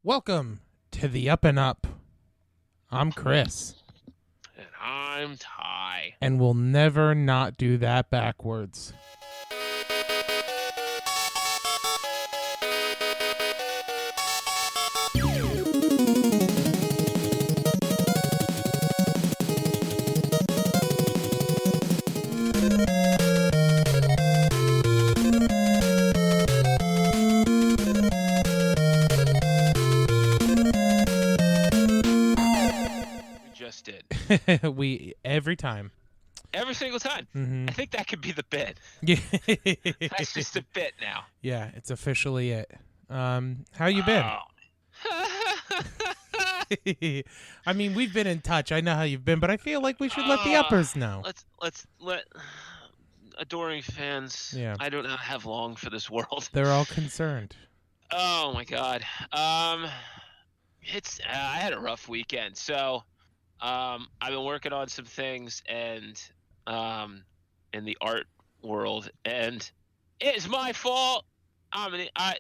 Welcome to the upNup. I'm Chris. And I'm Ty. And we'll never not do that backwards. We every time. Every single time. Mm-hmm. I think that could be the bit. Yeah. That's just a bit now. Yeah, it's officially it. How you been? I mean, we've been in touch. I know how you've been, but I feel like we should let the uppers know. Let's let adoring fans. Yeah. I do not have long for this world. They're all concerned. Oh my god. I had a rough weekend. So I've been working on some things and in the art world, and it's my fault. I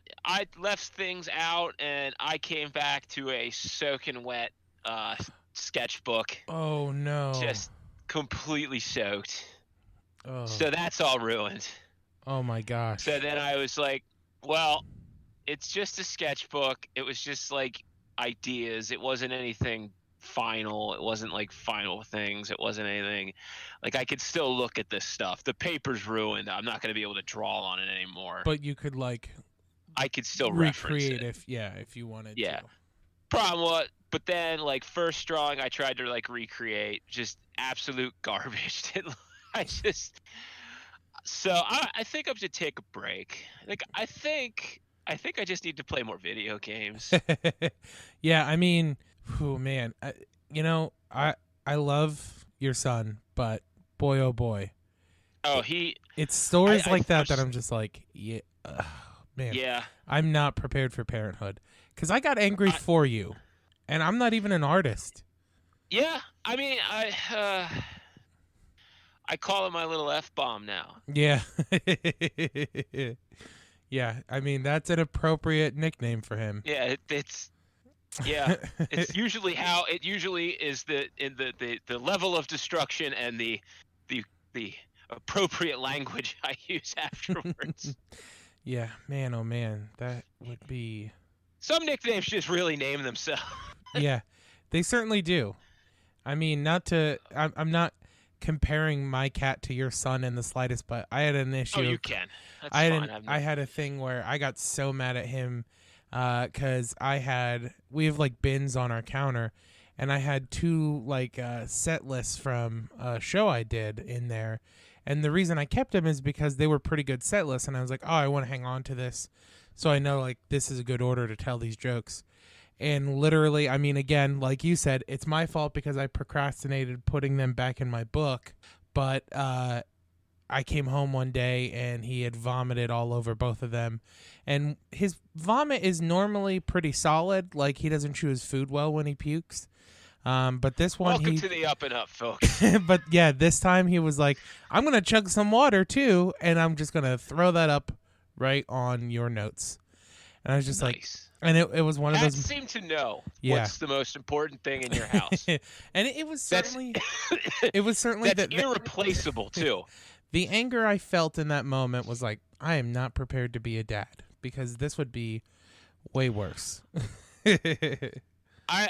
left things out, and I came back to a soaking wet sketchbook. Oh no! Just completely soaked. Oh. So that's all ruined. Oh my gosh! So then I was like, well, it's just a sketchbook. It was just like ideas. It wasn't anything final. It wasn't like final things. It wasn't anything like I could still look at this stuff. The paper's ruined. I'm not going to be able to draw on it anymore. But you could I could still recreate reference it. if you wanted yeah. to. Problem was, but then first drawing I tried to recreate, just absolute garbage. I think I'm to take a break. I think I just need to play more video games. Yeah, I mean, oh man, I love your son, but boy oh boy. Oh, it's stories like that I'm just like, yeah, man. Yeah. I'm not prepared for parenthood because I got angry for you, and I'm not even an artist. Yeah, I mean, I call it my little F-bomb now. Yeah. Yeah, I mean, that's an appropriate nickname for him. Yeah, it's usually how it usually is the level of destruction and the appropriate language I use afterwards. Yeah, man, oh man, that would be. Some nicknames just really name themselves. Yeah, they certainly do. I mean, I'm not comparing my cat to your son in the slightest, but I had an issue. Oh, you can. That's fine. I had a thing where I got so mad at him because we have bins on our counter, and I had two set lists from a show I did in there, and the reason I kept them is because they were pretty good set lists, and I was like, oh, I want to hang on to this, so I know this is a good order to tell these jokes. And literally, I mean, again, like you said, it's my fault because I procrastinated putting them back in my book. But I came home one day and he had vomited all over both of them. And his vomit is normally pretty solid. Like, he doesn't chew his food well when he pukes. But this one, welcome to the upNup, folks. But yeah, this time he was like, I'm going to chug some water too. And I'm just going to throw that up right on your notes. And I was just nice. And it was one of those. Cats seem to know what's the most important thing in your house. And it was certainly that's irreplaceable too. The anger I felt in that moment was like, I am not prepared to be a dad because this would be way worse. I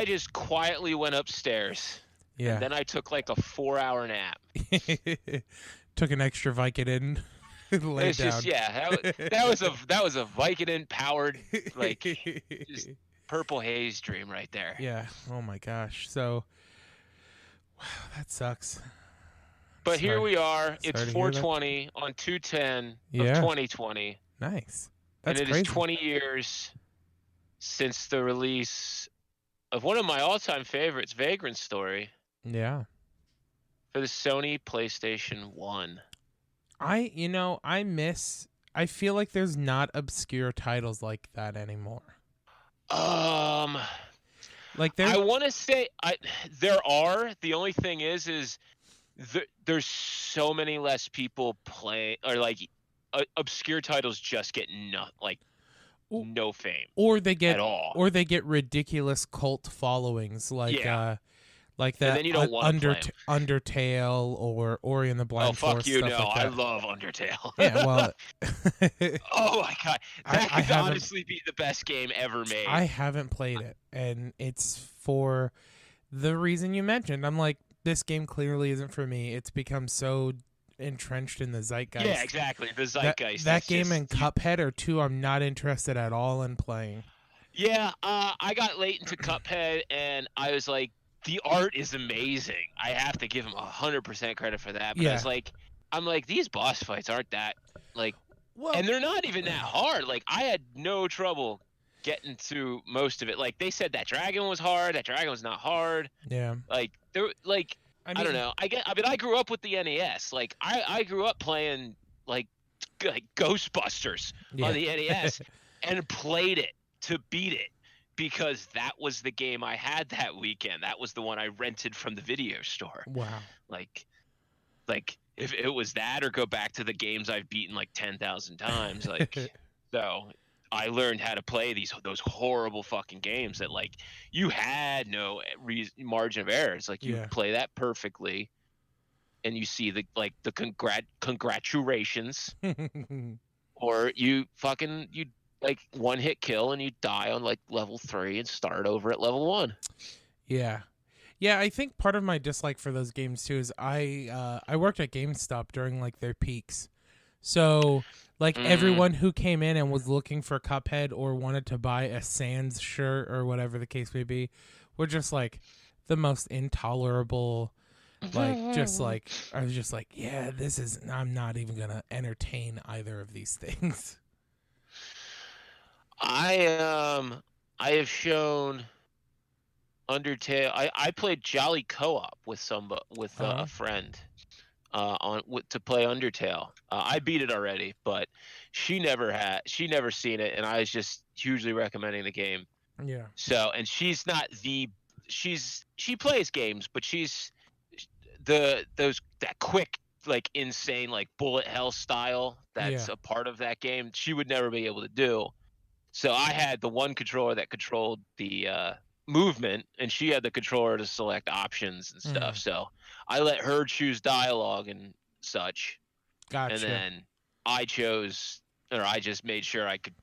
just quietly went upstairs. Yeah. And then I took a 4-hour nap. Took an extra Vicodin. Lay down. Just, that was a Vicodin powered just purple haze dream right there. Yeah. Oh my gosh. So, wow, that sucks. But here we are. It's 4/20 on 2/10 of 2020. Nice. That's crazy. It is 20 years since the release of one of my all-time favorites, Vagrant Story. Yeah. For the Sony PlayStation 1. I feel like there's not obscure titles like that anymore. I want to say there are. The only thing is there's so many less people play, or obscure titles just get O- no fame or at all. they get ridiculous cult followings Yeah, like and that then you don't want to play them. Undertale or Ori and the Oh, Blind fuck Forest, you! stuff No, like I that. love Undertale. Yeah, well, Oh my god, that I could haven't honestly be the best game ever I made. haven't played it, and it's for the reason you mentioned. I'm like, this game clearly isn't for me. It's become so entrenched in the Yeah, zeitgeist. exactly. The That zeitgeist. that That's game just and you. Cuphead are two I'm not interested at all in playing. Yeah, I got late into Cuphead, and I was like, the art is amazing. I have to give him 100% credit for that. But I Yeah. was like, I'm like, these boss fights aren't that like, Well, and they're not even that hard. Like, I had no trouble getting through most of it. Like, they said that dragon was hard. That dragon was not hard. yeah. Like, there, like, I I don't mean, know. I mean, I grew up with the NES. Like, I grew up playing like Ghostbusters on yeah. the NES and played it to beat it because that was the game I had that weekend. That was the one I rented from the video store. Wow. Like if it was that or go back to the games I've beaten like 10,000 times, like so I learned how to play those horrible fucking games that like you had no margin of error. It's like you Yeah. play that perfectly and you see the like the congratulations or you like one hit kill and you die on like level 3 and start over at level 1. Yeah. Yeah, I think part of my dislike for those games too is I worked at GameStop during like their peaks. So like everyone who came in and was looking for Cuphead or wanted to buy a Sans shirt or whatever the case may be were just like the most intolerable, like just like I was just like, yeah, I'm not even going to entertain either of these things. I have shown Undertale. I played Jolly Co-op with a friend to play Undertale. I beat it already, but she never seen it, and I was just hugely recommending the game. Yeah. So, and she's not she plays games, but she's that quick, like insane, like bullet hell style that's Yeah. a part of that game. She would never be able to do. So I had the one controller that controlled the movement, and she had the controller to select options and stuff. So I let her choose dialogue and such, and Gotcha. then I just made sure I could,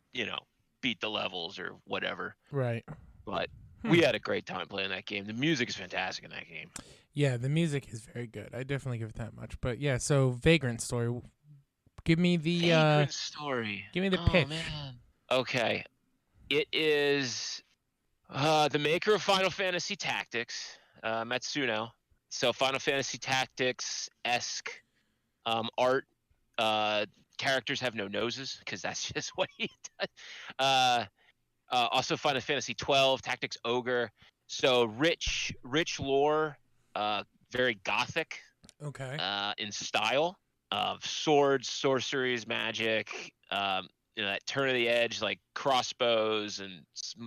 beat the levels or whatever. Right. But we had a great time playing that game. The music is fantastic in that game. Yeah, the music is very good. I definitely give it that much. But yeah, so Vagrant Story. Give me the Vagrant Story. Give me the pitch. Man. Okay. It is the maker of Final Fantasy Tactics, Matsuno. So Final Fantasy Tactics-esque art. Characters have no noses because that's just what he does. Also Final Fantasy 12, Tactics Ogre. So rich lore, very gothic. Okay. In style of swords, sorceries, magic. That turn of the edge, like crossbows and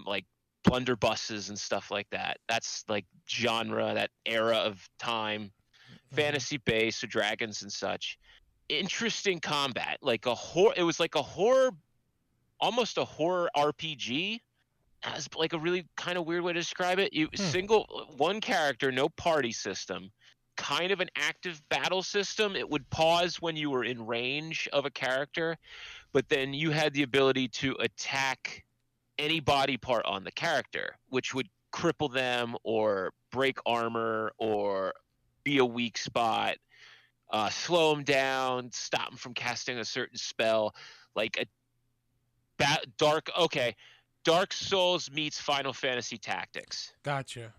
like blunderbusses and stuff like that. That's like genre, that era of time. Fantasy based, so dragons and such. Interesting combat, like it was like a horror, almost a horror RPG. As like a really kind of weird way to describe it. One character, no party system. Kind of an active battle system. It would pause when you were in range of a character, but then you had the ability to attack any body part on the character, which would cripple them or break armor or be a weak spot, slow them down, stop them from casting a certain spell, like a Dark Souls meets Final Fantasy Tactics. Gotcha.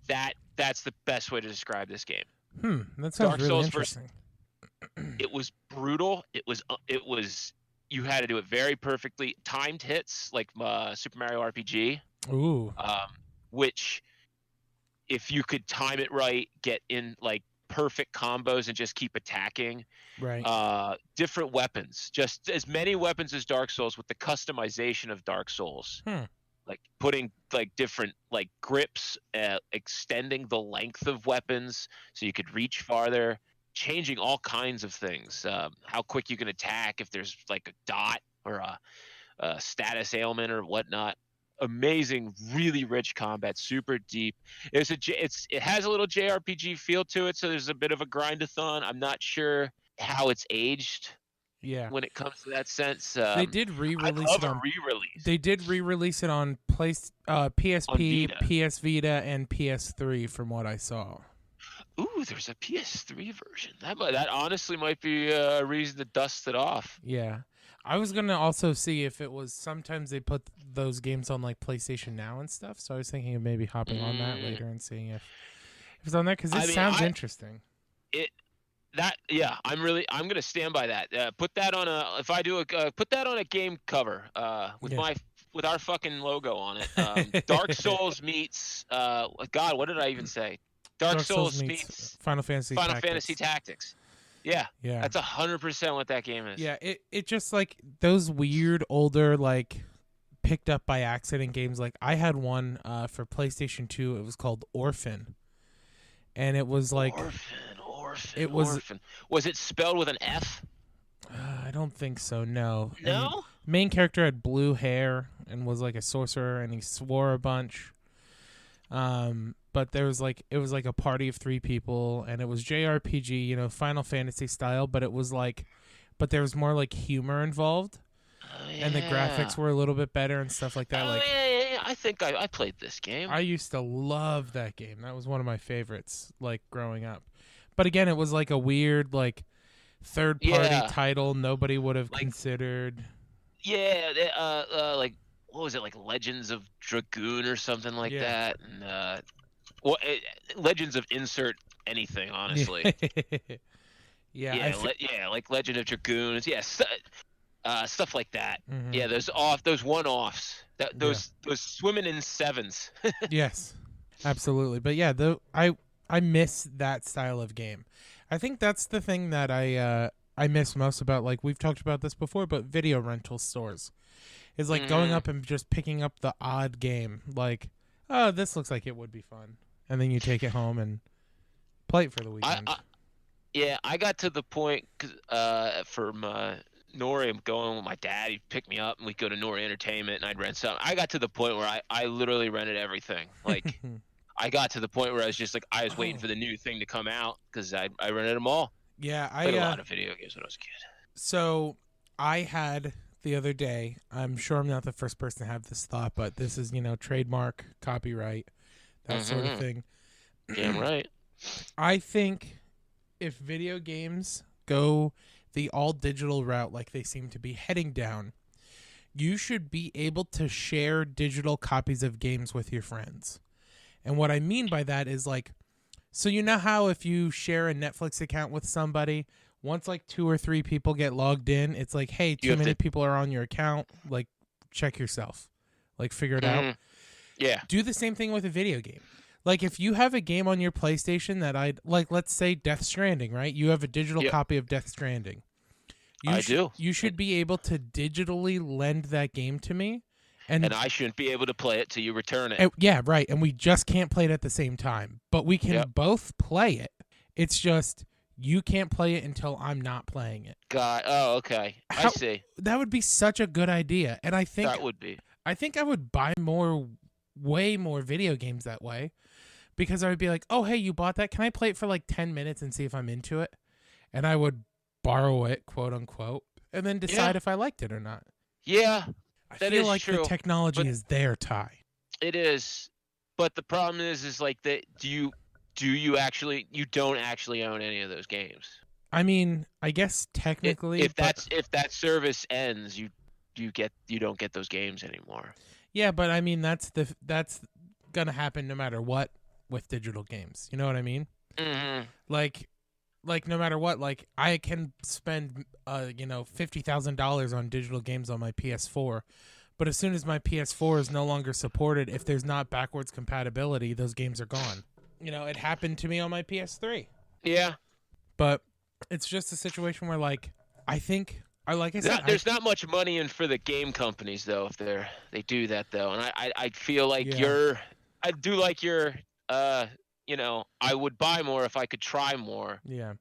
That's the best way to describe this game. That sounds Dark really Souls interesting. It was brutal. It was you had to do it very perfectly. Timed hits like Super Mario RPG. Ooh. Which if you could time it right, get in like perfect combos and just keep attacking. Right. Different weapons, just as many weapons as Dark Souls with the customization of Dark Souls. Like putting like different like grips, extending the length of weapons so you could reach farther, changing all kinds of things. How quick you can attack, if there's like a dot or status ailment or whatnot. Amazing, really rich combat, super deep. It has a little JRPG feel to it, so there's a bit of a grind-a-thon. I'm not sure how it's aged Yeah. when it comes to that sense. They did I'd re-release love it a on. re-release They did re-release it on on PSP, Vita. PS Vita, and PS3, from what I saw. Ooh, there's a PS3 version. That honestly might be a reason to dust it off. Yeah. I was gonna also see if it was sometimes they put those games on like PlayStation Now and stuff. So I was thinking of maybe hopping on that later and seeing if it's on there because this sounds interesting. I'm gonna stand by that. Put that on put that on a game cover with our fucking logo on it. Dark Souls meets God, what did I even say? Dark Souls meets Final Fantasy Tactics. Yeah, Yeah. that's 100% what that game is. Yeah, it just like those weird older like picked up by accident games. Like I had one for PlayStation 2. It was called Orphan, and it was like Orphan. Was it spelled with an F? I don't think so. No. No. And main character had blue hair and was like a sorcerer, and he swore a bunch. But it was like a party of 3 people, and it was JRPG, you know, Final Fantasy style, but it was like, but there was more like humor involved, and the graphics were a little bit better and stuff like that. Yeah. I think I played this game. I used to love that game. That was one of my favorites, like growing up. But again, it was like a weird like third-party title nobody would have considered. Yeah, like what was it, like Legends of Dragoon or something like that, and Legends of insert anything, honestly. Like Legend of Dragoons, stuff like that. Mm-hmm. Yeah, those one-offs, those swimming in sevens. Yes, absolutely. But yeah, I miss that style of game. I think that's the thing that I miss most about, like we've talked about this before, but video rental stores is like going up and just picking up the odd game, like, oh, this looks like it would be fun. And then you take it home and play it for the weekend. I got to the point from Nori, I'm going with my dad. He'd pick me up and we'd go to Nori Entertainment and I'd rent something. I got to the point where I literally rented everything. Like, I got to the point where I was just like, I was waiting for the new thing to come out because I rented them all. Yeah, I played a lot of video games when I was a kid. So I had the other day, I'm sure I'm not the first person to have this thought, but this is, you know, trademark, copyright, that sort of thing. Damn right. I think if video games go the all digital route like they seem to be heading down, you should be able to share digital copies of games with your friends. And what I mean by that is like, so you know how if you share a Netflix account with somebody, once like 2 or 3 people get logged in, it's like, hey, too many people are on your account. Like, check yourself. Like, figure it out. Yeah. Do the same thing with a video game. Like, if you have a game on your PlayStation that like, let's say Death Stranding, right? You have a digital copy of Death Stranding. I do. You should be able to digitally lend that game to me. And I shouldn't be able to play it till you return it. Yeah, right. And we just can't play it at the same time. But we can both play it. It's just you can't play it until I'm not playing it. God. Oh, okay. I see. That would be such a good idea. And I think that would be. I think I would buy way more video games that way. Because I would be like, oh, hey, you bought that? Can I play it for like 10 minutes and see if I'm into it? And I would borrow it, quote unquote, and then decide if I liked it or not. Yeah. I feel like the technology is there, Ty. It is, but the problem is like that. You don't actually own any of those games. I mean, I guess technically, if that service ends, you don't get those games anymore. Yeah, but I mean that's gonna happen no matter what with digital games. You know what I mean? Mm-hmm. Like no matter what, like I can spend $50,000 on digital games on my PS4, but as soon as my PS4 is no longer supported, if there's not backwards compatibility, those games are gone. You know, it happened to me on my PS3. Yeah, but it's just a situation where like I think there's not much money in for the game companies though if they do that though, and I feel like I do like your I would buy more if I could try more. Yeah.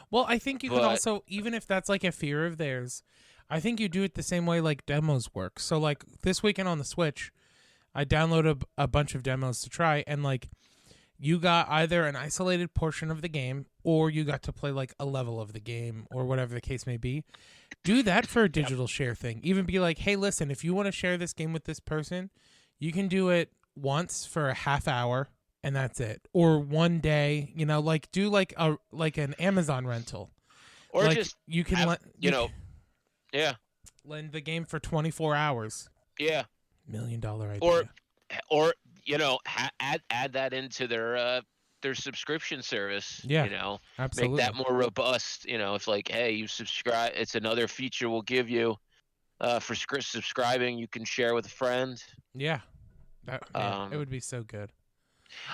Well, I think you could also, even if that's like a fear of theirs, I think you do it the same way like demos work. So like this weekend on the Switch, I downloaded a bunch of demos to try, and like you got either an isolated portion of the game or you got to play like a level of the game or whatever the case may be. Do that for a digital share thing. Even be like, hey, listen, if you want to share this game with this person, you can do it once for a half hour and that's it. Or one day, you know, like do like an Amazon rental. Or like just you can have, yeah. lend the game for 24 hours. Yeah. $1 million idea. Or add that into their subscription service. Yeah, you know, absolutely. make that more robust. You know, it's like, hey, you subscribe. It's another feature we'll give you for subscribing. You can share with a friend. Yeah, it would be so good.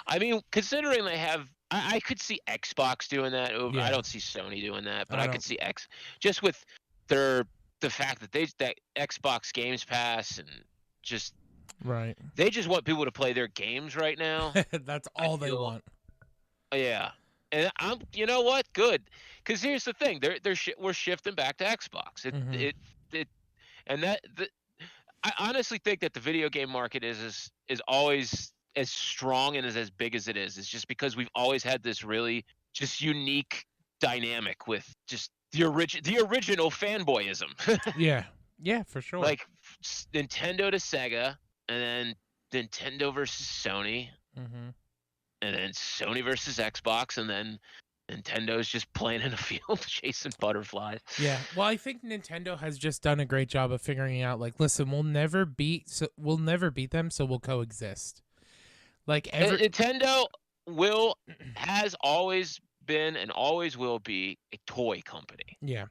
I mean, considering they have, I could see Xbox doing that. Yeah. I don't see Sony doing that, but I could see just with the fact that that Xbox Games Pass and just right. They just want people to play their games right now. That's all they want. Yeah, and you know what? Good, because here's the thing: we're shifting back to Xbox. I honestly think that the video game market is always as strong and is as big as it is. It's just because we've always had this really just unique dynamic with just the original fanboyism. Yeah, for sure. Like Nintendo to Sega, and then Nintendo versus Sony, and then Sony versus Xbox, and then Nintendo's just playing in a field chasing butterflies. Yeah, well, I think Nintendo has just done a great job of figuring out, like, listen, we'll never beat them, so we'll coexist. Like Nintendo has always been and always will be a toy company. Yeah,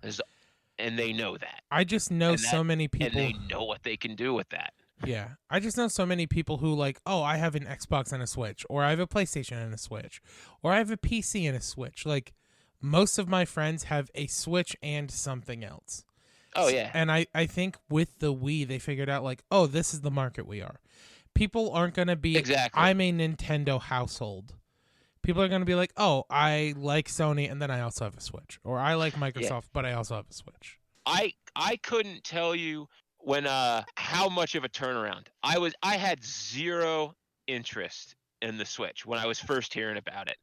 and they know that. I just know so many people, and they know what they can do with that. Yeah, I just know so many people who like, oh, I have an Xbox and a Switch, or I have a PlayStation and a Switch, or I have a PC and a Switch. Like, most of my friends have a Switch and something else. Oh, yeah. And I think with the Wii, they figured out, like, oh, this is the market we are. People aren't going to be, exactly. I'm a Nintendo household. People are going to be like, oh, I like Sony, and then I also have a Switch. Or I like Microsoft, but I also have a Switch. I couldn't tell you when how much of a turnaround. I had zero interest in the Switch when I was first hearing about it.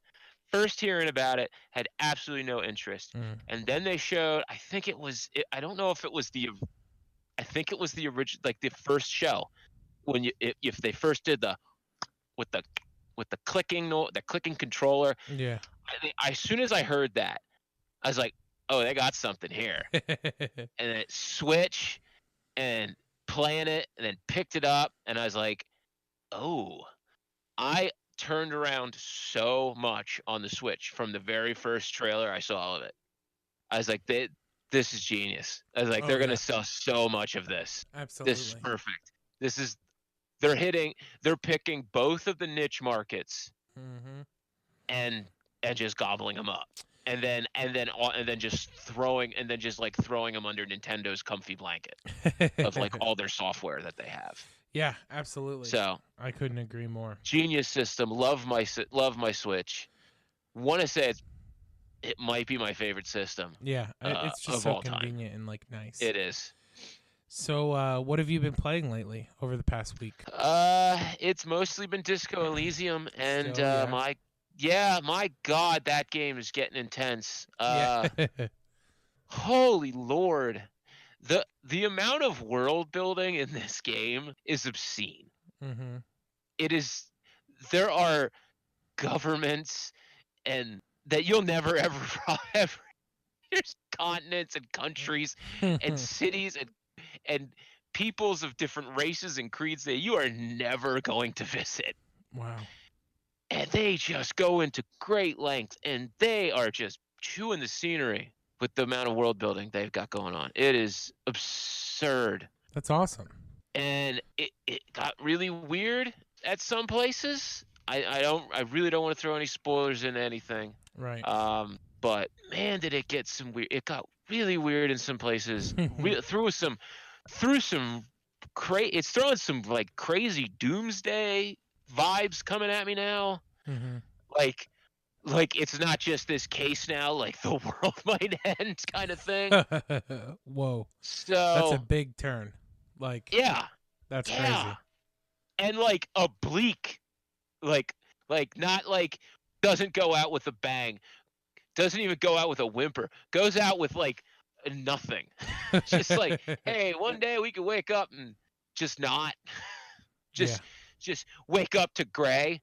Had absolutely no interest. And then they showed, I don't know if it was the original, like the first show when if they first did with the clicking controller. Yeah. As soon as I heard that, I was like, oh, they got something here. And then Switch and playing it, and then picked it up, and I was like, oh, I turned around so much on the Switch from the very first trailer I saw of it. I was like, this is genius. I was like, they're going to sell so much of this. Absolutely. This is perfect. They're picking both of the niche markets and just gobbling them up. And then just throwing them under Nintendo's comfy blanket of like all their software that they have. Yeah, absolutely. So I couldn't agree more. Genius system. Love my Switch. Want to say it might be my favorite system. Yeah, it's just so convenient and like nice. It is. So, what have you been playing lately over the past week? It's mostly been Disco Elysium, and Still, my God, that game is getting intense. Yeah. Holy Lord. The amount of world building in this game is obscene. It is. There are governments and that you'll never ever there's continents and countries and cities and peoples of different races and creeds that you are never going to visit. Wow. And they just go into great lengths, and they are just chewing the scenery with the amount of world building they've got going on. It is absurd. That's awesome. And it got really weird at some places. I really don't want to throw any spoilers into anything. Right. But man, did it get some weird. It got really weird in some places. It's throwing some like crazy doomsday vibes coming at me now. like it's not just this case now, like the world might end kind of thing. Whoa, that's a So big turn. Like, yeah, that's yeah, crazy. and like oblique, like not like doesn't go out with a bang, doesn't even go out with a whimper, goes out with like nothing. Just like, hey, one day we could wake up and just not, Yeah. just wake up to gray,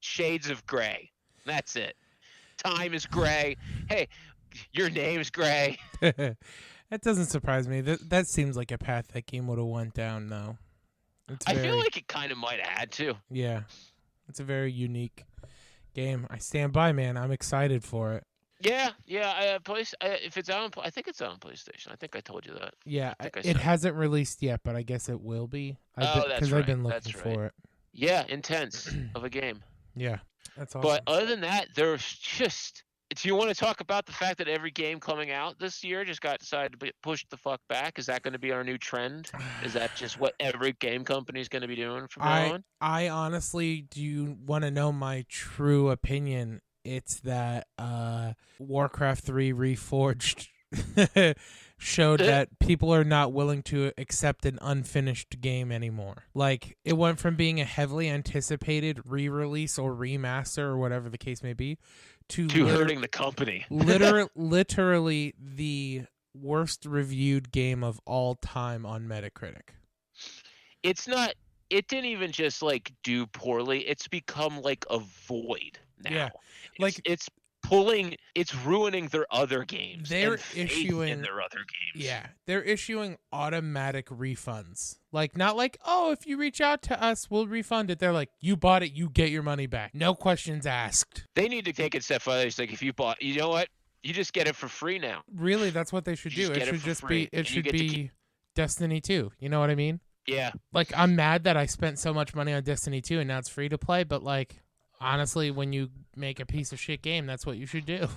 shades of gray. That's it. Time is gray. Hey, your name's gray. That doesn't surprise me. That seems like a path that game would have went down, though. It's I feel very, like it kind of might have had to. yeah. It's a very unique game. I stand by, man. I'm excited for it. Yeah, yeah. If it's out, I think it's out on PlayStation. I think I told you that. Yeah, I think I it said. hasn't released yet, but I guess it will be. Oh, that's Because right. I've been looking That's right. for it. Yeah, intense of a game. Yeah, that's awesome. But other than that, there's just. Do you want to talk about the fact that every game coming out this year just got decided to be pushed the fuck back? Is that going to be our new trend? Is that just what every game company is going to be doing from now on? I honestly, do you want to know my true opinion? It's that Warcraft III Reforged showed that people are not willing to accept an unfinished game anymore. Like, it went from being a heavily anticipated re-release or remaster or whatever the case may be to hurting the company. literally the worst reviewed game of all time on Metacritic. It's not. It didn't even just like do poorly. It's become like a void now. Yeah, it's ruining their other games. They're and faith issuing in their other games. Yeah, they're issuing automatic refunds. Like, not like, oh, if you reach out to us, we'll refund it. They're like, you bought it, you get your money back. No questions asked. They need to take it a step further. It's like, if you bought, you know what? You just get it for free now. Really, that's what they should do. It should just be. It should be Destiny 2. You know what I mean? Yeah. Like, I'm mad that I spent so much money on Destiny 2 and now it's free to play, but like, honestly, when you make a piece of shit game, that's what you should do.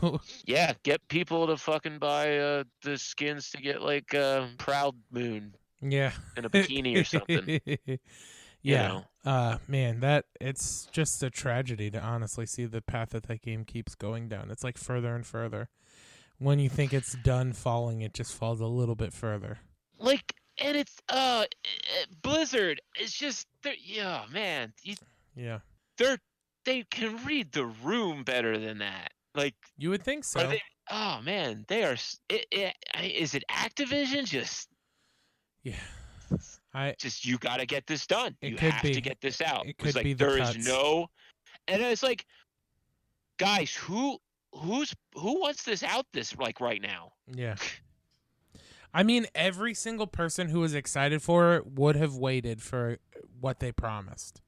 Yeah, get people to fucking buy the skins to get like Proud Moon. Yeah. In a bikini or something. Yeah. Man, it's just a tragedy to honestly see the path that game keeps going down. It's like further and further. When you think it's done falling, it just falls a little bit further. Like, and it's Blizzard. It's just, yeah, man. Yeah. They can read the room better than that. Like, you would think so. Oh man, they are. Is it Activision? Just yeah. You got to get this done. You have to get this out. It could like, be there is no, and it's like, guys, who wants this out this like right now? Yeah. I mean, every single person who was excited for it would have waited for what they promised.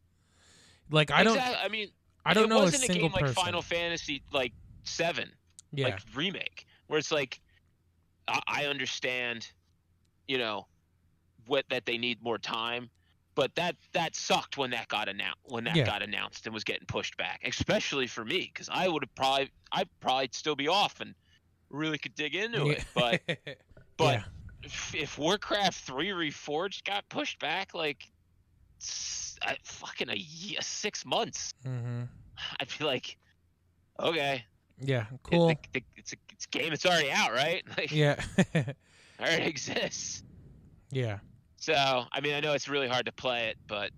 Like, I don't. I mean, I don't know a wasn't single a game person. like Final Fantasy like 7, like remake, where it's like, I understand, that they need more time, but that sucked when that got announced and was getting pushed back, especially for me, because I'd probably still be off and really could dig into it, but yeah. if Warcraft III Reforged got pushed back like fucking 6 months, mm-hmm. I'd be like, okay, yeah, cool. It's a game that's already out, right? Like, yeah, already exists. Yeah. So, I mean, I know it's really hard to play it, but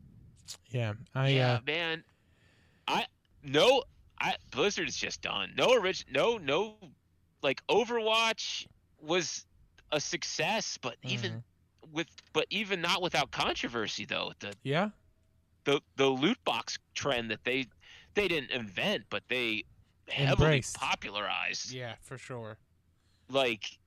yeah, man, Blizzard is just done. No, like Overwatch was a success, but even not without controversy though. The loot box trend that they didn't invent, but they heavily popularized. Yeah, for sure. Like,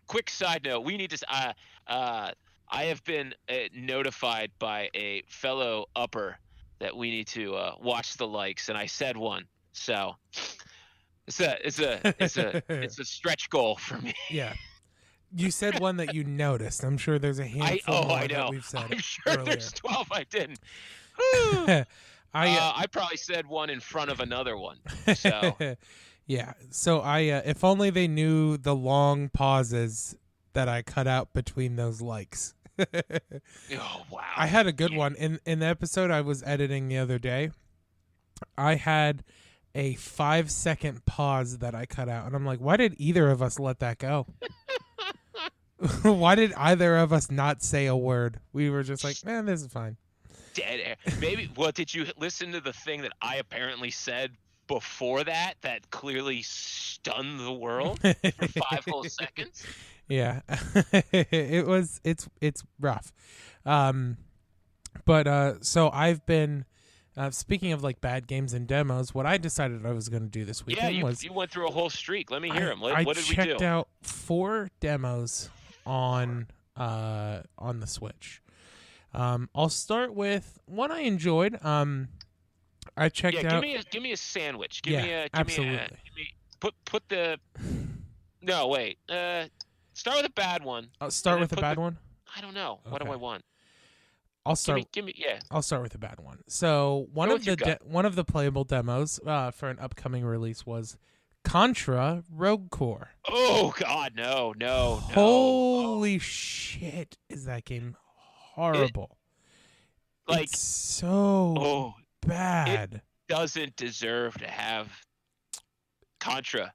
quick side note, we need to I have been notified by a fellow upper that we need to watch the likes, and I said one, so it's a stretch goal for me. Yeah, you said one that you noticed. I'm sure there's a handful more that we've said. I'm sure earlier. There's 12 I didn't. I probably said one in front of another one. So yeah. So if only they knew the long pauses that I cut out between those likes. Oh wow! I had a good one in the episode I was editing the other day. I had a 5-second pause that I cut out, and I'm like, why did either of us let that go? Why did either of us not say a word? We were just like, man, this is fine. Dead air. Maybe. Well, did you listen to the thing that I apparently said before that clearly stunned the world for 5 whole seconds? Yeah. It's rough. But so I've been speaking of like bad games and demos, what I decided I was going to do this weekend was you went through a whole streak. Let me hear them. What did we do? I checked out 4 demos on the Switch. I'll start with one I enjoyed. I checked out. Give me a sandwich. Absolutely. Put the. No, wait. Start with a bad one. I'll start with a bad one. I don't know. Okay. What do I want? I'll start. I'll start with a bad one. So one of the playable demos for an upcoming release was Contra Rogue Core. Oh God, no. Holy shit! Is that game horrible? It's so bad. It doesn't deserve to have Contra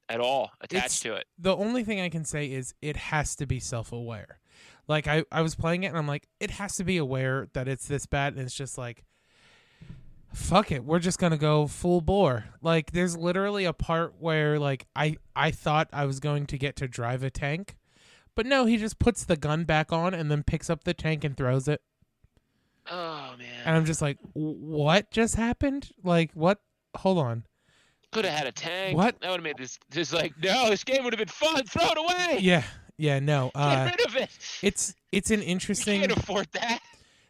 at all attached to it. The only thing I can say is it has to be self-aware. Like, I was playing it, and I'm like, it has to be aware that it's this bad, and it's just like, fuck it, we're just going to go full bore. Like, there's literally a part where, like, I thought I was going to get to drive a tank, but no, he just puts the gun back on and then picks up the tank and throws it. Oh, man. And I'm just like, what just happened? Like, what? Hold on. Could have had a tank. What? That would have made this like, no, this game would have been fun. Throw it away. Yeah, no. Get rid of it. It's an interesting. You can't afford that.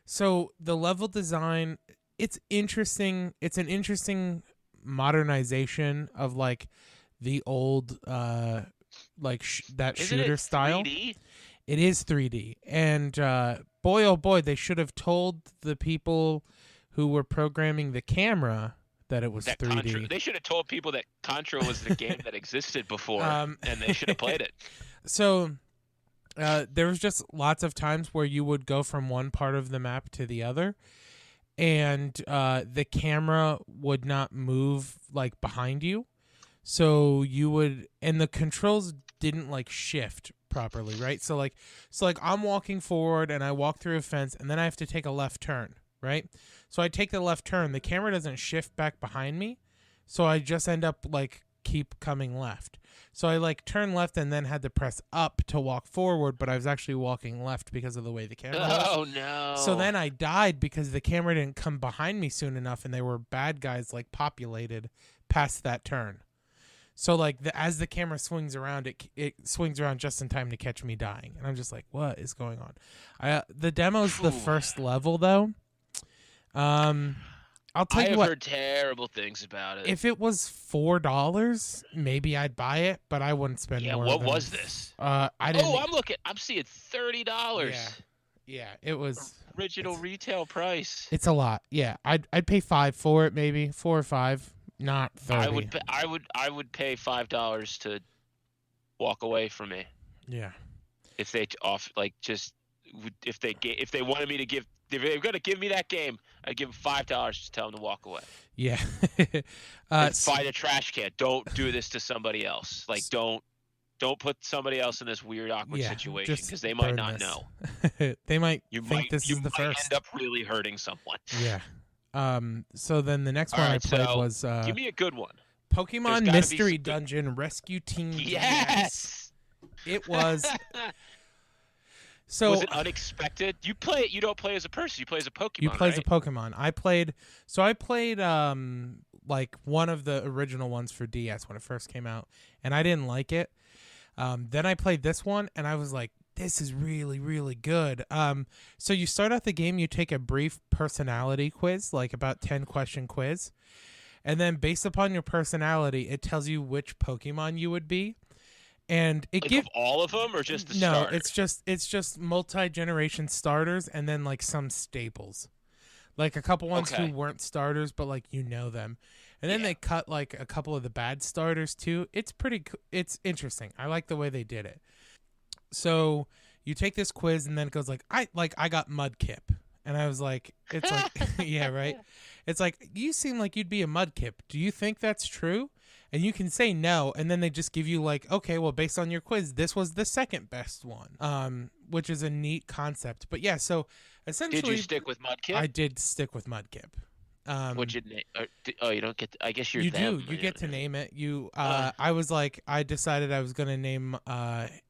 So the level design, it's interesting. It's an interesting modernization of like the old like that Isn't shooter it style. 3D? It is 3D, and boy, oh boy, they should have told the people who were programming the camera that it was 3D. They should have told people that Contra was the game that existed before, and they should have played it. So there was just lots of times where you would go from one part of the map to the other, and the camera would not move like behind you. So you would, and the controls didn't like shift properly, right? So like I'm walking forward and I walk through a fence and then I have to take a left turn, right? So I take the left turn, the camera doesn't shift back behind me, so I just end up like keep coming left. So I like turn left and then had to press up to walk forward, but I was actually walking left because of the way the camera was. Oh no. So then I died because the camera didn't come behind me soon enough and there were bad guys like populated past that turn. So like as the camera swings around, it swings around just in time to catch me dying, and I'm just like, what is going on? The demo's the first level though. I'll tell you what. I've heard terrible things about it. If it was $4, maybe I'd buy it, but I wouldn't spend more. Yeah, what was this? I didn't. Oh, I'm seeing $30. Yeah, it was original retail price. It's a lot. Yeah, I'd pay $5 for it, maybe 4 or 5. Not 30. I would pay $5 to walk away from me. Yeah. If they if they wanted me to give, if they were gonna give me that game, I'd give them $5 to tell them to walk away. Yeah. Buy the trash can. Don't do this to somebody else. Like don't put somebody else in this weird awkward situation because they might not know. They might think this is the first. You might end up really hurting someone. Yeah. So then the next one I played was give me a good one. Pokemon Mystery Dungeon Rescue Team. Yes. It was. So was it unexpected? You don't play as a person. You play as a Pokemon. You play as a Pokemon. I played like one of the original ones for DS when it first came out, and I didn't like it. Then I played this one, and I was like, this is really, really good. So you start out the game, you take a brief personality quiz, like about 10-question quiz. And then based upon your personality, it tells you which Pokemon you would be. And it gives all of them or just the starters? No, it's just multi-generation starters and then like some staples. Like a couple ones who weren't starters, but like you know them. And then they cut like a couple of the bad starters too. It's it's interesting. I like the way they did it. So you take this quiz and then it goes like I got Mudkip, And I was like, it's like, yeah, right. It's like, you seem like you'd be a mudkip. Do you think that's true? And you can say no, and then they just give you like, okay, well, based on your quiz, this was the second best one, which is a neat concept. But yeah, so essentially, Did you stick with Mudkip? I did stick with mudkip. What'd you name? Oh, you don't get. I guess you're you them. do. You get to name it. I was like, I decided I was gonna name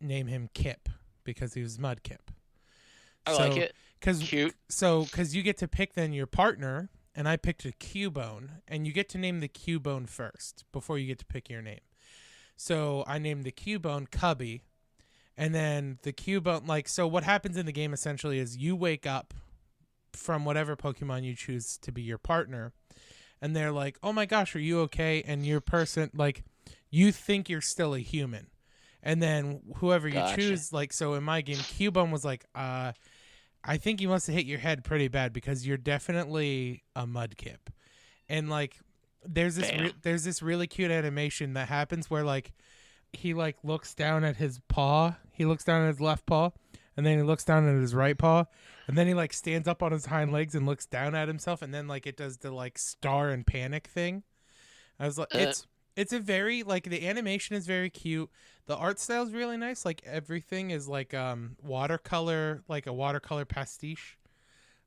him Kip because he was Mudkip. I like it. Cute. Because you get to pick then your partner, and I picked a Cubone, and you get to name the Cubone first before you get to pick your name. So I named the Cubone Cubby, and then the Cubone, like, so what happens in the game essentially is you wake up from whatever Pokemon you choose to be your partner, and they're like, oh my gosh, are you okay? And your person, like, you think you're still a human, and then whoever you choose, like, so in my game, Cubone was like, I think you must have hit your head pretty bad because you're definitely a Mudkip. And like there's this really cute animation that happens where like he like looks down at his paw, he looks down at his left paw, and then he looks down at his right paw, and then he like stands up on his hind legs and looks down at himself, and then like it does the like star and panic thing. I was like, it's a very, like, the animation is very cute. The art style is really nice. Like, everything is, like, watercolor, like a watercolor pastiche.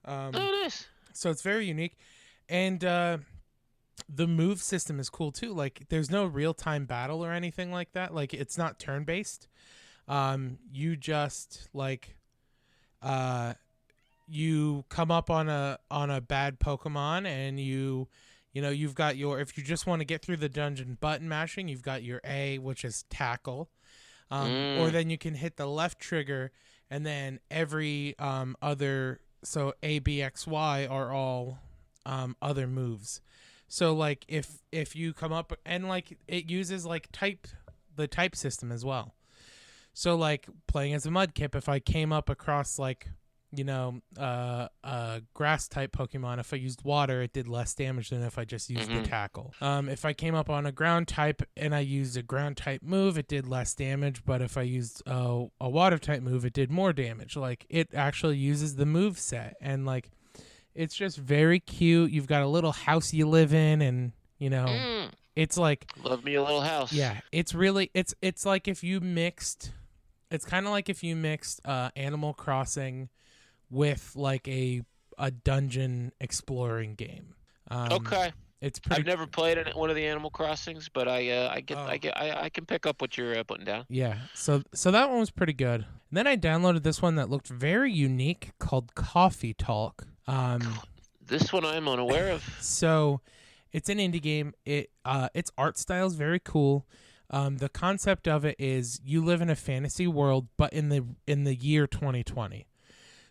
Nice. So it's very unique. And the move system is cool, too. Like, there's no real-time battle or anything like that. Like, it's not turn-based. You just, like, you come up on a bad Pokemon, and you've got if you just want to get through the dungeon button mashing, you've got your A, which is tackle. Or then you can hit the left trigger, and then every other, so A, B, X, Y are all other moves. So like if you come up, and like it uses like the type system as well. So like playing as a Mudkip, if I came up across like a grass type Pokemon, if I used water, it did less damage than if I just used the tackle. If I came up on a ground type and I used a ground type move, it did less damage, but if I used a water type move, it did more damage. Like, it actually uses the move set, and like it's just very cute. You've got a little house you live in, and it's like, love me a little house. Yeah, it's really it's like if you mixed, it's kind of like if you mixed Animal Crossing with like a dungeon exploring game. Okay. It's pretty. I've never played one of the Animal Crossings, but I can pick up what you're putting down. Yeah. So that one was pretty good. And then I downloaded this one that looked very unique called Coffee Talk. This one I'm unaware of. So it's an indie game. Its art style is very cool. The concept of it is you live in a fantasy world, but in the year 2020.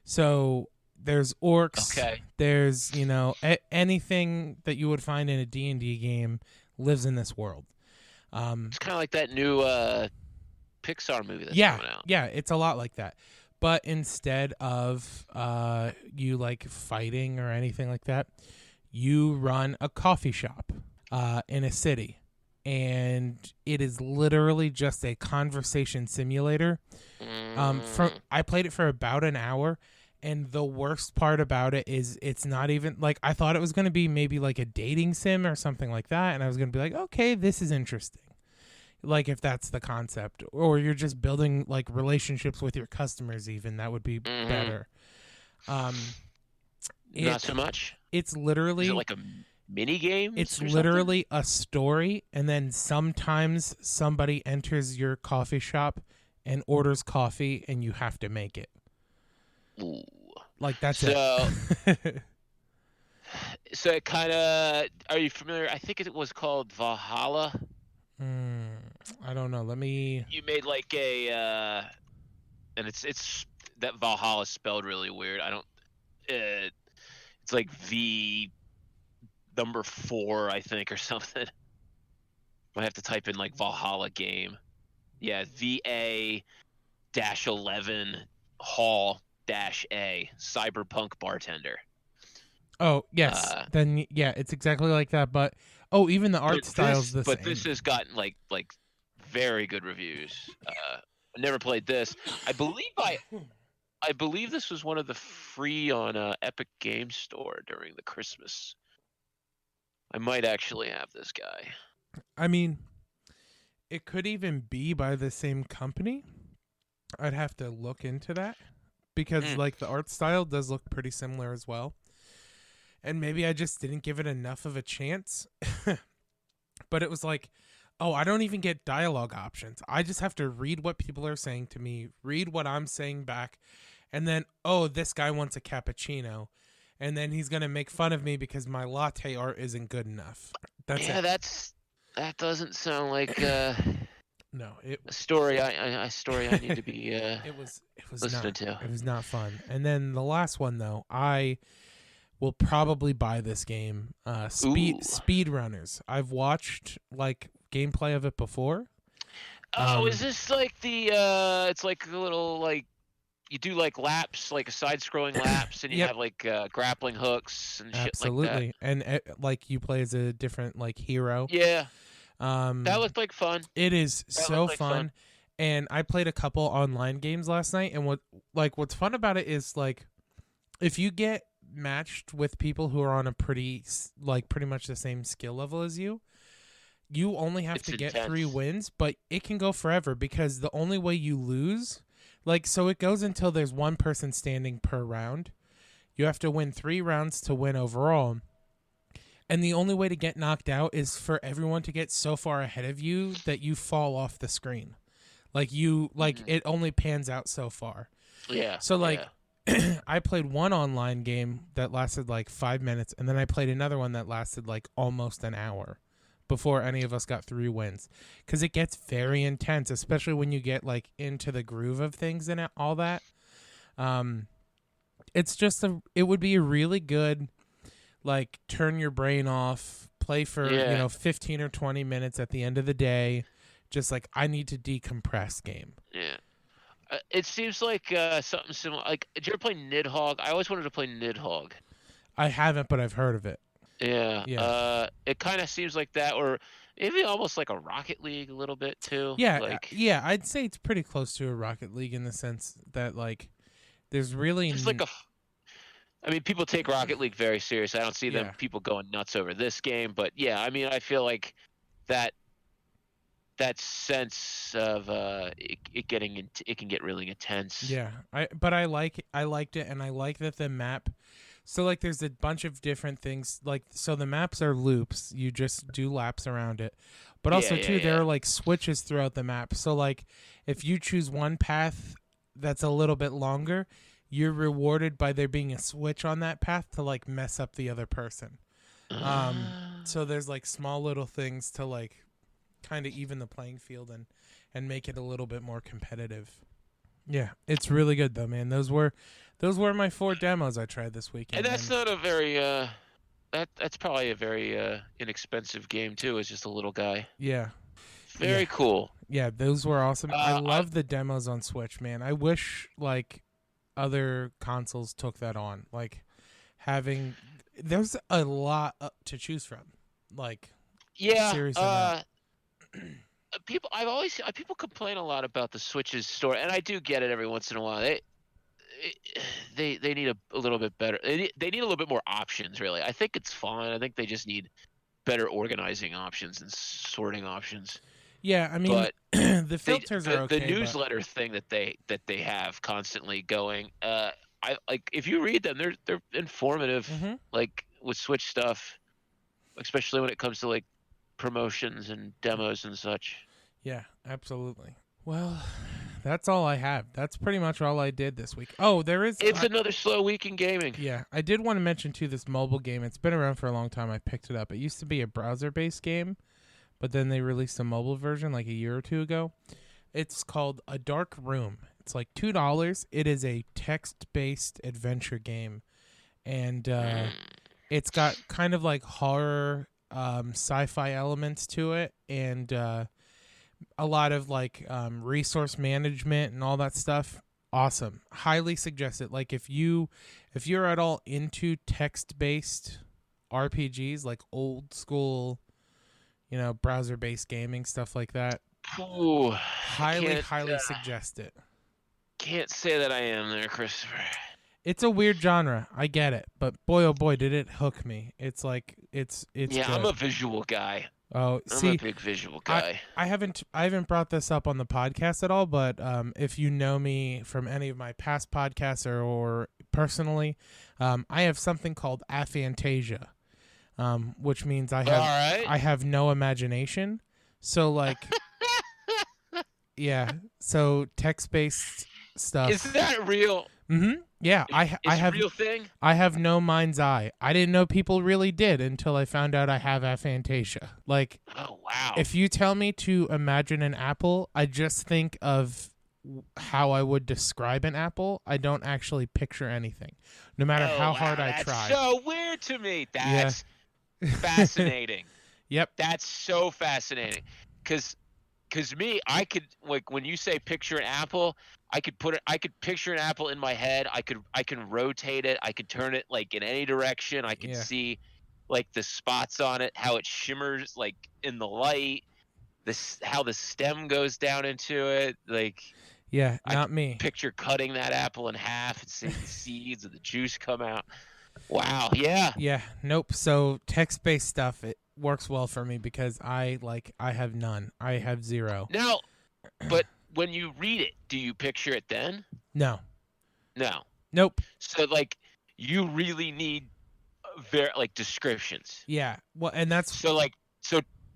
So there's orcs. Okay. There's anything that you would find in a D&D game lives in this world. It's kind of like that new Pixar movie that's coming out. Yeah, it's a lot like that. But instead of you like fighting or anything like that, you run a coffee shop in a city. And it is literally just a conversation simulator. I played it for about an hour, and the worst part about it is it's not even like, I thought it was going to be maybe like a dating sim or something like that, and I was going to be like, okay, this is interesting, like if that's the concept, or you're just building like relationships with your customers, even that would be better. Not so much. It's literally, is it like a mini game? It's literally a story, and then sometimes somebody enters your coffee shop and orders coffee, and you have to make it. Ooh. Like, that's it. So it kind of, are you familiar? I think it was called Valhalla. I don't know. You made like a, and it's that Valhalla spelled really weird. It's like V number 4, I think, or something. I have to type in like Valhalla game. Yeah, VA-11 Hall-A Cyberpunk bartender. Oh, yes. Then yeah, it's exactly like that, but even the art style's the same. But this has gotten like very good reviews. I never played this. I believe I believe this was one of the free on Epic Game Store during the Christmas. I might actually have this guy. I mean, it could even be by the same company. I'd have to look into that because like the art style does look pretty similar as well. And maybe I just didn't give it enough of a chance. But it was like, oh, I don't even get dialogue options. I just have to read what people are saying to me, read what I'm saying back, and then, oh, this guy wants a cappuccino. And then he's going to make fun of me because my latte art isn't good enough. That's it. That doesn't sound like no, a story I need to be it was listening not, to. It was not fun. And then the last one though, I will probably buy this game. Speedrunners. I've watched like gameplay of it before. Oh, is this like the it's like a little like you do like laps, like a side-scrolling laps, and you have like grappling hooks and shit like that. Absolutely, and like you play as a different like hero. Yeah, that looked like fun. It is so fun. And I played a couple online games last night, and what's fun about it is like if you get matched with people who are on a pretty much the same skill level as you only have to get 3 wins, but it can go forever because the only way you lose, like, so it goes until there's one person standing per round. You have to win 3 rounds to win overall. And the only way to get knocked out is for everyone to get so far ahead of you that you fall off the screen. Like it only pans out so far. Yeah. So like I played one online game that lasted like 5 minutes, and then I played another one that lasted like almost an hour before any of us got 3 wins. Because it gets very intense, especially when you get like into the groove of things and all that. It's just it would be a really good, like, turn your brain off, play for 15 or 20 minutes at the end of the day. Just like, I need to decompress game. Yeah. It seems like something similar. Like, did you ever play Nidhogg? I always wanted to play Nidhogg. I haven't, but I've heard of it. Yeah. It kind of seems like that, or maybe almost like a Rocket League a little bit too. Yeah. I'd say it's pretty close to a Rocket League in the sense that like there's really just like I mean, people take Rocket League very serious. I don't see them people going nuts over this game, but yeah, I mean, I feel like that sense of it can get really intense. Yeah, I liked it, and I like that the map. So like, there's a bunch of different things. Like, so the maps are loops. You just do laps around it, but also there are like switches throughout the map. So like, if you choose one path that's a little bit longer, you're rewarded by there being a switch on that path to like mess up the other person. So there's like small little things to like kind of even the playing field and make it a little bit more competitive. Yeah, it's really good though, man. Those were my 4 demos I tried this weekend. And that's not a very that's probably a very inexpensive game too. It's just a little guy. Yeah. Very cool. Yeah, those were awesome. I love the demos on Switch, man. I wish like other consoles took that on. Like there's a lot to choose from. Like people complain a lot about the Switch's store, and I do get it every once in a while. They need a little bit better. They need a little bit more options, really. I think it's fine. I think they just need better organizing options and sorting options. Yeah, I mean, but the filters are okay. The newsletter thing that they have constantly going. I like if you read them, they're informative. Mm-hmm. Like with Switch stuff, especially when it comes to like promotions and demos and such. Yeah, absolutely. Well, that's all I have. That's pretty much all I did this week. Oh, it's another slow week in gaming. Yeah, I did want to mention too this mobile game. It's been around for a long time. I picked it up. It used to be a browser-based game, but then they released a mobile version like a year or 2 ago. It's called A Dark Room. It's like $2. It is a text-based adventure game, and it's got kind of like horror, sci-fi elements to it, and a lot of like resource management and all that stuff. Awesome. Highly suggest it. Like if you're at all into text-based RPGs, like old school, browser-based gaming, stuff like that. Ooh, highly suggest it. can't say that I am there, Christopher. It's a weird genre. I get it, but boy, oh boy, did it hook me. It's like it's Yeah, good. I'm a visual guy. Oh, I'm a see, big visual I guy. I haven't brought this up on the podcast at all, but if you know me from any of my past podcasts or personally, I have something called aphantasia, which means All right. I have no imagination. So like, yeah, so text-based stuff. Is that real? Mm-hmm. Yeah, I It's have a real thing? I have no mind's eye. I didn't know people really did until I found out I have aphantasia. Like, Oh, wow. if you tell me to imagine an apple, I just think of how I would describe an apple. I don't actually picture anything, no matter how hard I try. That's so weird to me. That's fascinating. Yep. That's so fascinating. Because me, I could, like, when you say picture an apple, I could picture an apple in my head. I can rotate it. I could turn it like in any direction. I could see like the spots on it, how it shimmers like in the light, how the stem goes down into it. Like, Yeah, I not could me. picture cutting that apple in half and seeing the seeds of the juice come out. Wow. Yeah. Yeah, nope. So text-based stuff, it works well for me because I have none. I have zero. Now, but when you read it, do you picture it then? No. No. Nope. So like you really need like descriptions. Yeah. Well, and that's so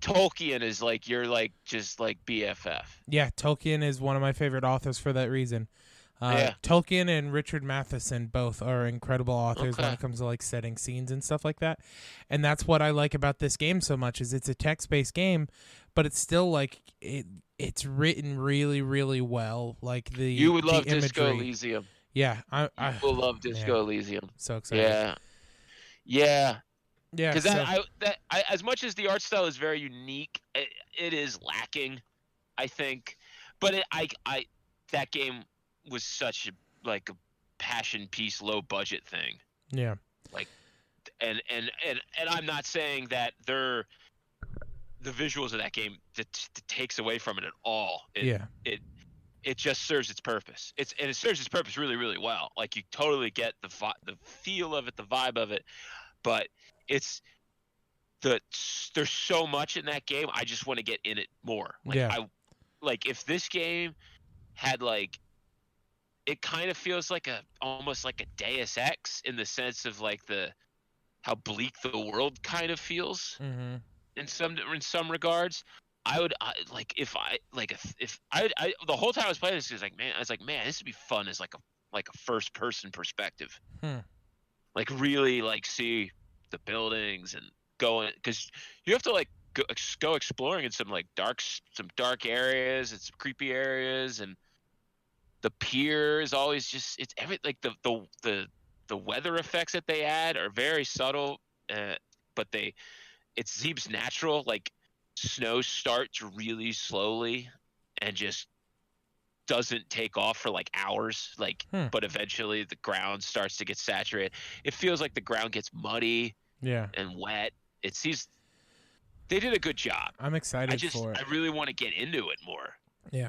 Tolkien is like your like just like BFF. Yeah, Tolkien is one of my favorite authors for that reason. Tolkien and Richard Matheson both are incredible authors when it comes to like setting scenes and stuff like that. And that's what I like about this game so much is it's a text-based game, but it's still like it's written really, really well. Like you would love imagery. Disco Elysium. Yeah, I will love Disco Elysium. So excited. Yeah. Yeah. Yeah. Because as much as the art style is very unique, it is lacking, I think. But that game was such a passion piece, low budget thing. Yeah. Like, and I'm not saying that the visuals of that game that takes away from it at all. It just serves its purpose. It serves its purpose really, really well. Like you totally get the feel of it, the vibe of it, but there's so much in that game. I just want to get in it more. Like if this game had like, it kind of feels like almost like a Deus Ex in the sense of like how bleak the world kind of feels in some regards. The whole time I was playing this, I was like, man, this would be fun as like a first person perspective. Like really like see the buildings and going, because you have to like go exploring in some dark areas and some creepy areas, and the pier is always just the weather effects that they add are very subtle, but it seems natural. Like snow starts really slowly and just doesn't take off for like hours, but eventually the ground starts to get saturated. It feels like the ground gets muddy and wet. It seems they did a good job. I'm excited for it. I really want to get into it more. Yeah.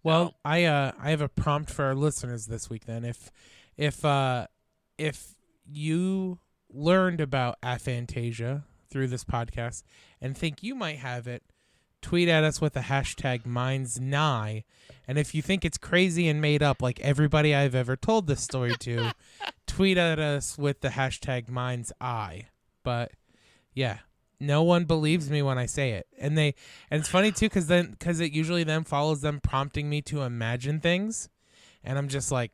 Well, I have a prompt for our listeners this week then. If you learned about aphantasia through this podcast and think you might have it, tweet at us with the hashtag #Mine'sNigh. And if you think it's crazy and made up like everybody I've ever told this story to, tweet at us with the hashtag #Mine'sEye. But yeah, no one believes me when I say it. And it's funny too because it usually then follows them prompting me to imagine things. And I'm just like,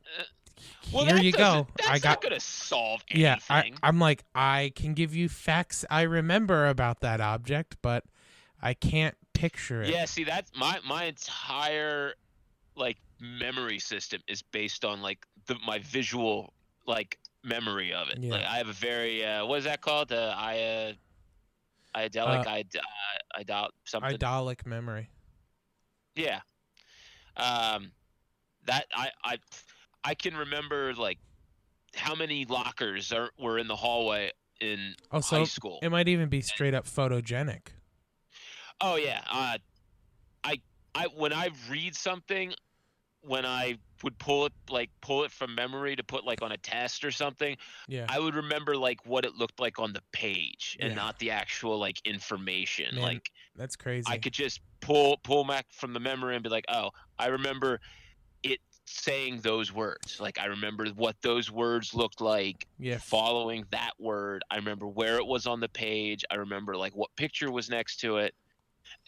here you go. That's not going to solve anything. Yeah, I'm like, I can give you facts I remember about that object, but I can't picture it. Yeah, see, that's my entire like memory system is based on like my visual like memory of it. Yeah. Like I have a very what is that called? Idolic memory. Yeah. That I can remember like how many lockers were in the hallway in high school. It might even be straight up photogenic. Oh yeah. I when I read something, when I would pull it from memory to put like on a test or something, Yeah. I would remember like what it looked like on the page and Yeah. not the actual like information. Man, Like that's I crazy. could just pull back from the memory and be like, oh, I remember it saying those words. Like I remember what those words looked like Yeah. following that word. I remember where it was on the page. I remember like what picture was next to it.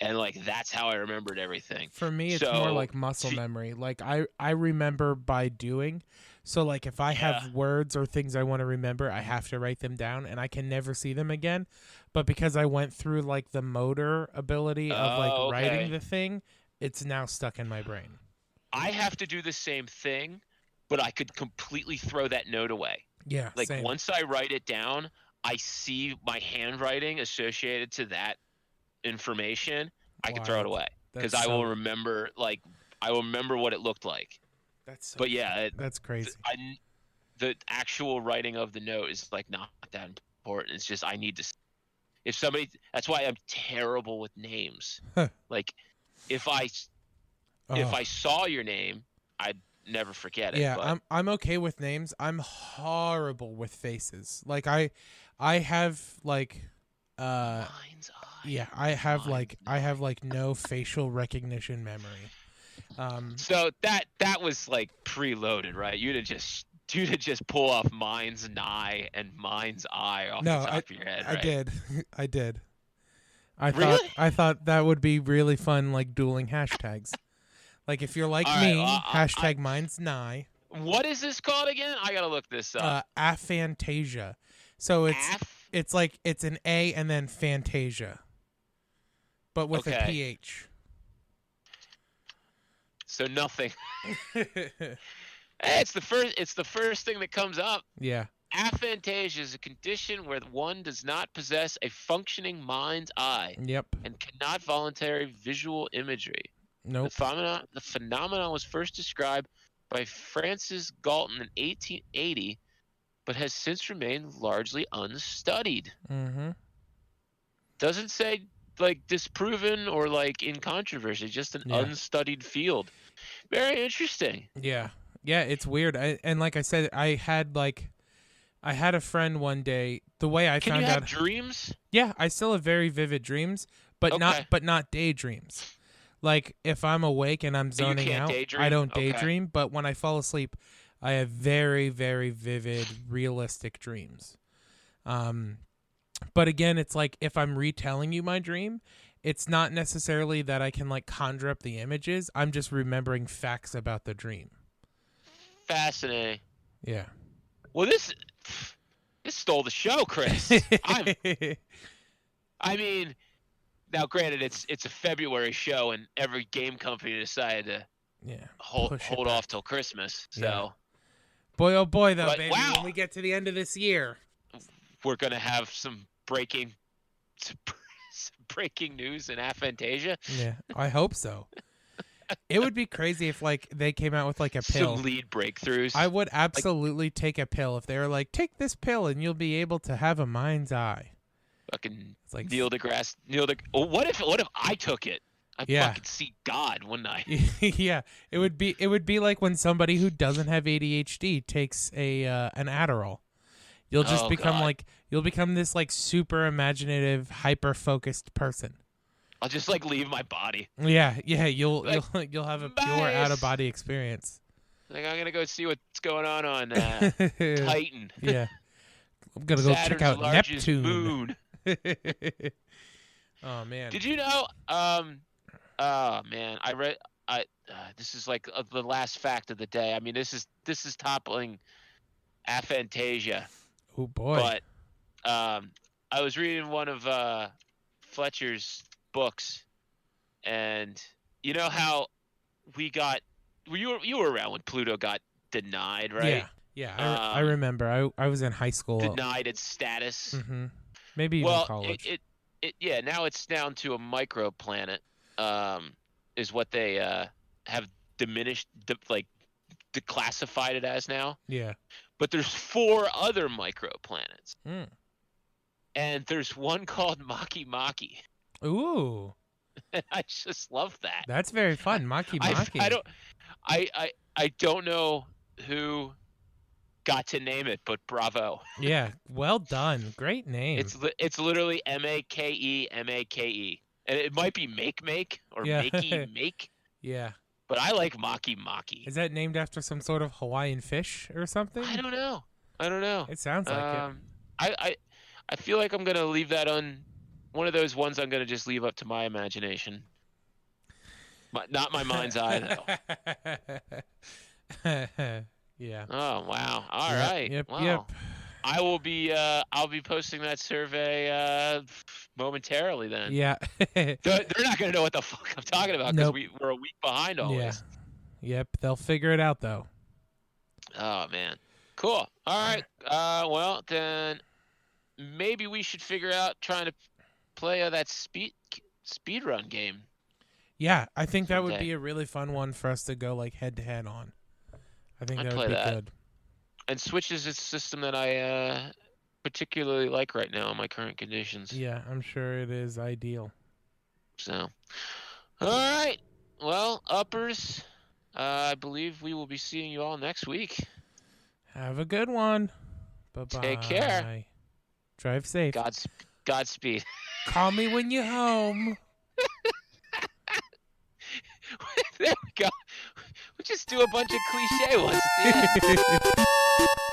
And like that's how I remembered everything. For me, it's more So like muscle to, memory. Like I remember by doing. So like if I yeah. have words or things I want to remember, I have to write them down and I can never see them again. But because I went through like the motor ability of like Oh, writing okay. the thing, it's now stuck in my brain. I have to do the same thing, but I could completely throw that note away. Yeah, Like same. once I write it down, I see my handwriting associated to that information. I can throw it Wild. away because That's so I will remember what it looked like. that's so But yeah, that's crazy. the actual writing of the note is like not that important. It's just I need to. If somebody, that's why I'm terrible with names. Like if I Oh. saw your name, I'd never forget it. Yeah, But I'm okay with names. I'm horrible with faces. Like I have like mind's eye. yeah, I have like no facial recognition memory. So that was like preloaded, right? You'd have just pull off mind's Nigh and mind's eye off the No, top of your head, I right? did. I did. Really? I thought that would be really fun, like dueling hashtags. Like if you're like All right. me, Well, hashtag mine's Nigh. what is this called again? I gotta look this up. Aphantasia. So Af. it's like it's an A and then Fantasia, but with a Okay. PH. So nothing. Hey, it's the first thing that comes up. Yeah. Aphantasia is a condition where one does not possess a functioning mind's eye Yep. and cannot voluntarily visual imagery. Nope. The phenomenon was first described by Francis Galton in 1880, but has since remained largely unstudied. Mm-hmm. Doesn't say like disproven or like in controversy, just an unstudied field. Very interesting. Yeah. Yeah, it's weird. And like I said, I had a friend one day. The way I Can found you have out, dreams? yeah, I still have very vivid dreams, but Okay. not daydreams. Like if I'm awake and I'm zoning can't out, daydream? I don't Okay. daydream. But when I fall asleep, I have very very vivid, realistic dreams. But again, it's like if I'm retelling you my dream, it's not necessarily that I can like conjure up the images. I'm just remembering facts about the dream. Fascinating. Yeah. Well, this stole the show, Chris. I mean, now granted, it's a February show, and every game company decided to hold off till Christmas. So, yeah. Boy, oh boy, though, but, baby, wow. when we get to the end of this year, we're gonna have some breaking news in Aphantasia. Yeah, I hope so. It would be crazy if like they came out with like a pill. Some lead breakthroughs. I would absolutely take a pill if they were like, take this pill and you'll be able to have a mind's eye. Fucking it's like Neil deGrasse. What if I took it? I'd fucking see God, wouldn't I? Yeah, it would be like when somebody who doesn't have ADHD takes an Adderall. You'll just you'll become this like super imaginative, hyper focused person. I'll just like leave my body. Yeah, you'll have a pure out of body experience. Like I'm gonna go see what's going on Titan. Yeah, I'm gonna go check out Neptune. Moon. Oh man. Did you know? Oh man, I read. This is like the last fact of the day. I mean, this is toppling Aphantasia. Oh boy. But I was reading one of Fletcher's books, and you know how you were around when Pluto got denied, right? Yeah, I remember. I was in high school. Denied its status. Mm-hmm. Maybe even college. It now it's down to a microplanet. Is what they have diminished, declassified it as now. Yeah. But there's 4 other microplanets. Mm. And there's one called Maki Maki. Ooh. I just love that. That's very fun. Maki Maki. I I don't know who got to name it, but bravo. Yeah, well done. Great name. It's literally Make, and it might be make or Yeah. make, Yeah. but I like Maki. Is that named after some sort of Hawaiian fish or something? I don't know. It sounds like it. I feel like I'm gonna leave that on one of those ones. I'm gonna just leave up to my imagination, not my mind's eye though. Yeah. Oh wow! All Yep, right. Yep. Wow. Yep. I'll be posting that survey momentarily. Then Yeah. they're not gonna know what the fuck I'm talking about because Nope. we're a week behind always. Yeah. Yep. They'll figure it out though. Oh man. Cool. All right. Well then, maybe we should figure out trying to play that speed run game. Yeah, I think that would someday. be a really fun one for us to go like head to head on. I think I'd that play would be that. good. And Switch is a system that I particularly like right now in my current conditions. Yeah, I'm sure it is ideal. So, all right. Well, uppers, I believe we will be seeing you all next week. Have a good one. Bye-bye. Take care. Drive safe. Godspeed. Call me when you're home. There we go. We'll just do a bunch of cliche ones at the end.